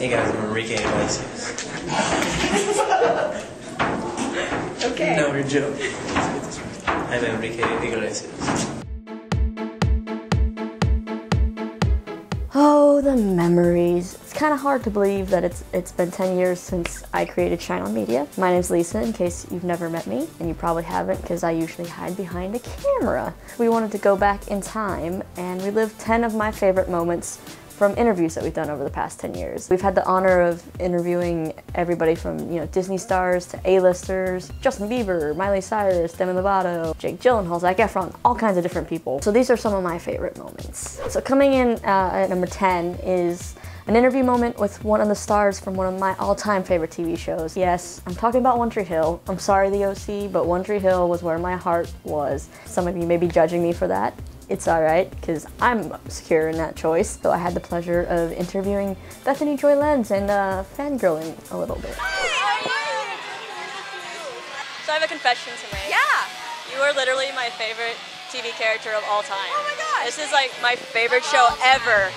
Hey guys, I'm Enrique Iglesias. Okay. No, we're joking. I'm Enrique Iglesias. Oh, the memories. It's kind of hard to believe that it's been 10 years since I created Shine On Media. My name's Lisa, in case you've never met me, and you probably haven't because I usually hide behind a camera. We wanted to go back in time and relive 10 of my favorite moments from interviews that we've done over the past 10 years. We've had the honor of interviewing everybody from, Disney stars to A-listers, Justin Bieber, Miley Cyrus, Demi Lovato, Jake Gyllenhaal, Zac Efron, all kinds of different people. So these are some of my favorite moments. So coming in at number 10 is an interview moment with one of the stars from one of my all-time favorite TV shows. Yes, I'm talking about One Tree Hill. I'm sorry, the OC, but One Tree Hill was where my heart was. Some of you may be judging me for that. It's alright, because I'm secure in that choice. So I had the pleasure of interviewing Bethany Joy Lenz and fangirling a little bit. So I have a confession to make. Yeah! You are literally my favorite TV character of all time. Oh my gosh! This is like my favorite show ever,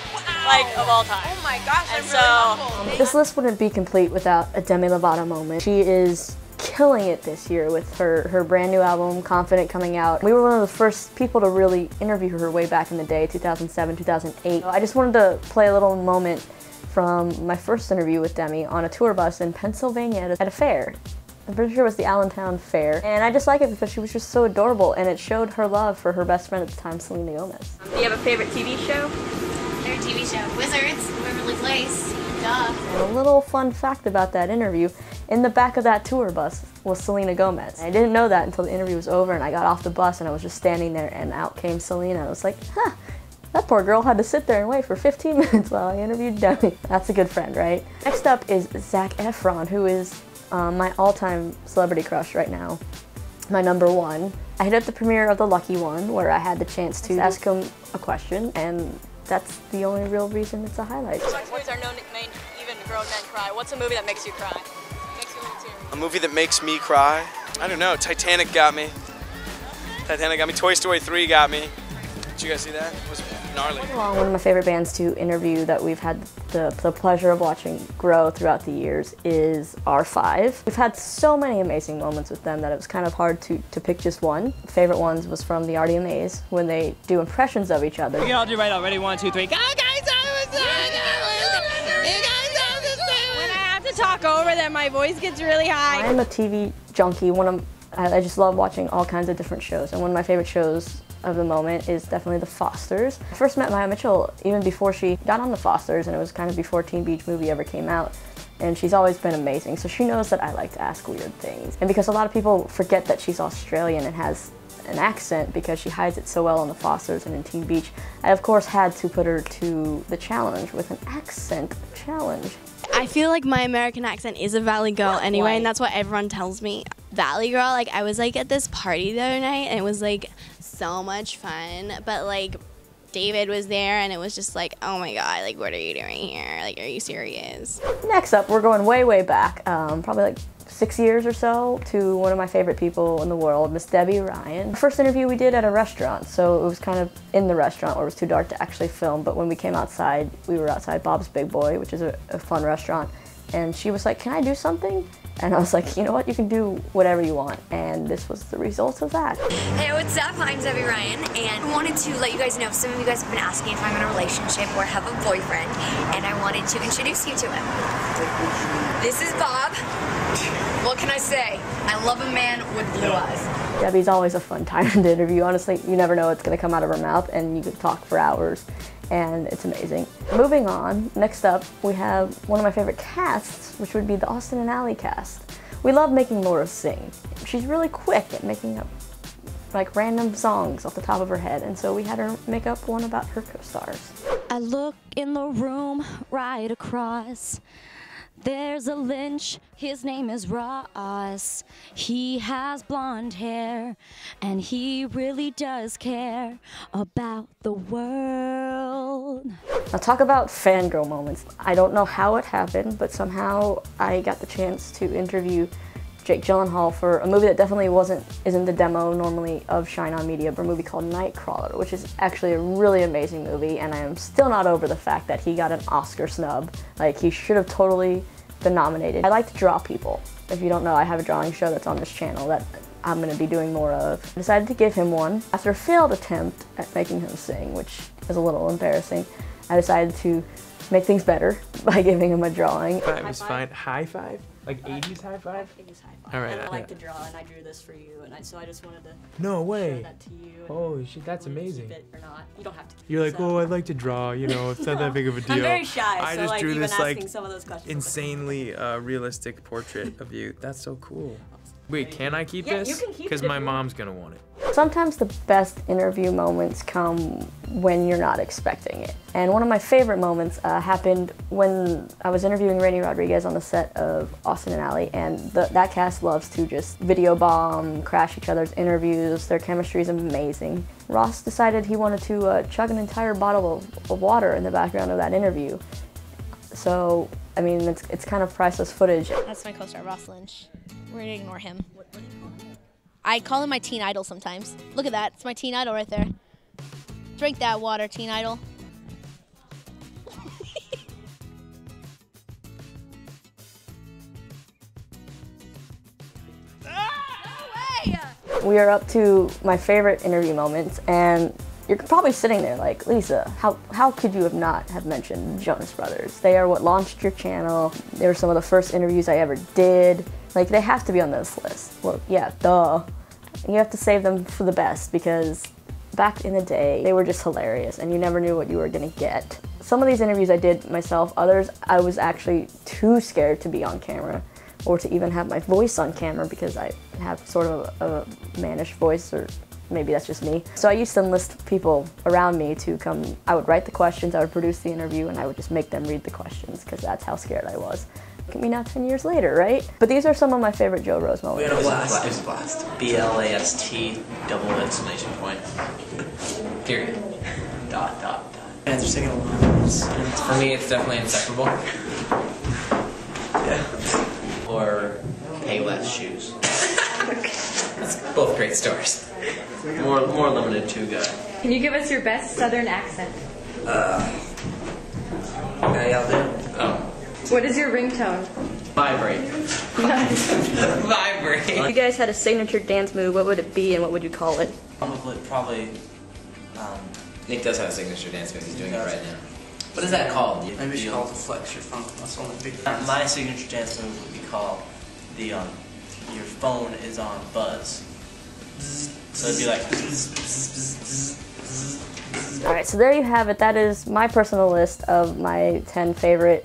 like of all time. Oh my gosh, I'm really humbled. This list wouldn't be complete without a Demi Lovato moment. She is killing it this year with her brand new album, Confident, coming out. We were one of the first people to really interview her way back in the day, 2007, 2008. I just wanted to play a little moment from my first interview with Demi on a tour bus in Pennsylvania at a fair. I'm pretty sure it was the Allentown Fair. And I just like it because she was just so adorable and it showed her love for her best friend at the time, Selena Gomez. Do you have a favorite TV show? Favorite TV show? Wizards, Waverly Place, duh. And a little fun fact about that interview, in the back of that tour bus was Selena Gomez. I didn't know that until the interview was over and I got off the bus and I was just standing there and out came Selena. I was like, huh, that poor girl had to sit there and wait for 15 minutes while I interviewed Demi. That's a good friend, right? Next up is Zac Efron, who is my all-time celebrity crush right now. My number one. I hit up the premiere of The Lucky One where I had the chance to ask him a question, and that's the only real reason it's a highlight. What movies are known to make even grown men cry? What's a movie that makes you cry? A movie that makes me cry? I don't know. Titanic got me. Titanic got me. Toy Story 3 got me. Did you guys see that? It was gnarly. One of my favorite bands to interview that we've had the pleasure of watching grow throughout the years is R5. We've had so many amazing moments with them that it was kind of hard to pick just one. Favorite ones was from the RDMAs when they do impressions of each other. We can all do right now. Ready? 1, 2, 3. Go, guys! Talk over them, my voice gets really high. I'm a TV junkie. I just love watching all kinds of different shows, and one of my favorite shows of the moment is definitely The Fosters. I first met Maia Mitchell even before she got on The Fosters, and it was kind of before Teen Beach Movie ever came out. And she's always been amazing, so she knows that I like to ask weird things. And because a lot of people forget that she's Australian and has an accent because she hides it so well on The Fosters and in Teen Beach, I of course had to put her to the challenge with an accent challenge. I feel like my American accent is a Valley girl anyway, and that's what everyone tells me. Valley girl, like I was like at this party the other night and it was like so much fun, but like David was there and it was just like, oh my god, like what are you doing here? Like, are you serious? Next up, we're going way back, probably like 6 years or so, to one of my favorite people in the world, Miss Debby Ryan. The first interview we did at a restaurant, so it was kind of in the restaurant where it was too dark to actually film, but when we came outside, we were outside Bob's Big Boy, which is a fun restaurant, and she was like, can I do something? And I was like, you know what, you can do whatever you want, and this was the result of that. Hey, what's up? I'm Debby Ryan, and I wanted to let you guys know, some of you guys have been asking if I'm in a relationship or have a boyfriend, and I wanted to introduce you to him. This is Bob. What can I say? I love a man with blue eyes. Debbie's always a fun time to interview. Honestly, you never know what's going to come out of her mouth, and you could talk for hours, and it's amazing. Moving on, next up, we have one of my favorite casts, which would be the Austin and Ally cast. We love making Laura sing. She's really quick at making up like random songs off the top of her head, and so we had her make up one about her co-stars. I look in the room right across. There's a Lynch, his name is Ross. He has blonde hair, and he really does care about the world. Now talk about fangirl moments. I don't know how it happened, but somehow I got the chance to interview Jake Gyllenhaal for a movie that definitely isn't the demo normally of Shine On Media, but a movie called Nightcrawler, which is actually a really amazing movie, and I am still not over the fact that he got an Oscar snub. Like, he should have totally been nominated. I like to draw people. If you don't know, I have a drawing show that's on this channel that I'm going to be doing more of. I decided to give him one. After a failed attempt at making him sing, which is a little embarrassing, I decided to make things better by giving him a drawing. That was fine. High five? Like 80s high five? 80s high five. All right. And I like to draw, and I drew this for you, and so I just wanted to No way. show that to you. Holy shit, that's amazing. Keep it or not. You don't have to. You're like, oh, I'd like to draw, you know, it's not that big of a deal. I'm very shy, I so just like drew even this asking like some of those questions. insanely realistic portrait of you. That's so cool. Wait, can I keep Yeah, this? you can keep it Because if my you mom's gonna want it. Sometimes the best interview moments come when you're not expecting it. And one of my favorite moments happened when I was interviewing Raini Rodriguez on the set of Austin and Ally, and that cast loves to just video bomb, crash each other's interviews. Their chemistry is amazing. Ross decided he wanted to chug an entire bottle of water in the background of that interview. So, I mean, it's kind of priceless footage. That's my co-star, Ross Lynch. We're gonna ignore him. I call him my teen idol sometimes. Look at that, it's my teen idol right there. Drink that water, teen idol. We are up to my favorite interview moments, and you're probably sitting there like, Lisa, how could you not have mentioned Jonas Brothers? They are what launched your channel. They were some of the first interviews I ever did. Like, they have to be on this list. Well, yeah, duh. You have to save them for the best, because back in the day, they were just hilarious, and you never knew what you were gonna get. Some of these interviews I did myself, others I was actually too scared to be on camera, or to even have my voice on camera, because I have sort of a mannish voice, or maybe that's just me. So I used to enlist people around me to come. I would write the questions, I would produce the interview, and I would just make them read the questions, because that's how scared I was. Look at me now 10 years later, right? But these are some of my favorite Joe Rose moments. We had a blast. It was a blast. B-L-A-S-T, double exclamation point. Period. Dot, dot, dot. And they're singing along. For me, it's definitely Inseparable. Yeah. Or Payless Shoes. That's both great stores. More limited too, guy. Can you give us your best Southern accent? How y'all doing? Oh. What is your ringtone? Vibrate. Vibrate. If you guys had a signature dance move, what would it be and what would you call it? Probably. Nick does have a signature dance move. He's doing it right now. What is that called? Maybe we should call it the flex your funk muscle and big. My signature dance move would be called the your phone is on buzz. So it'd be like. Alright, so there you have it. That is my personal list of my 10 favorite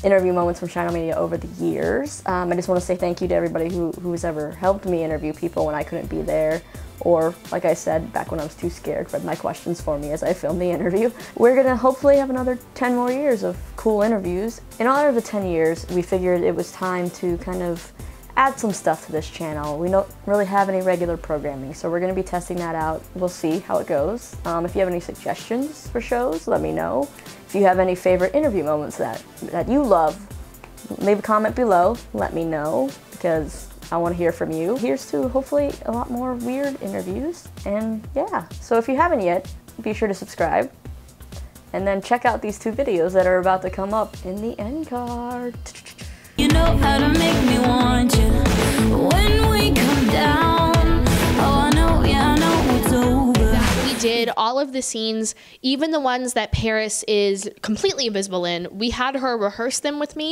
interview moments from Shine On Media over the years. I just want to say thank you to everybody who's ever helped me interview people when I couldn't be there, or, like I said, back when I was too scared, read my questions for me as I filmed the interview. We're gonna hopefully have another 10 more years of cool interviews. In honor of the 10 years, we figured it was time to kind of add some stuff to this channel. We don't really have any regular programming, so we're gonna be testing that out. We'll see how it goes. If you have any suggestions for shows, let me know. If you have any favorite interview moments that you love, leave a comment below, let me know, because I want to hear from you. Here's to hopefully a lot more weird interviews, and yeah. So if you haven't yet, be sure to subscribe, and then check out these 2 videos that are about to come up in the end card. You know how to make me want you when we come down. Oh, I know, yeah, I know it's over. We did all of the scenes, even the ones that Paris is completely invisible in. We had her rehearse them with me.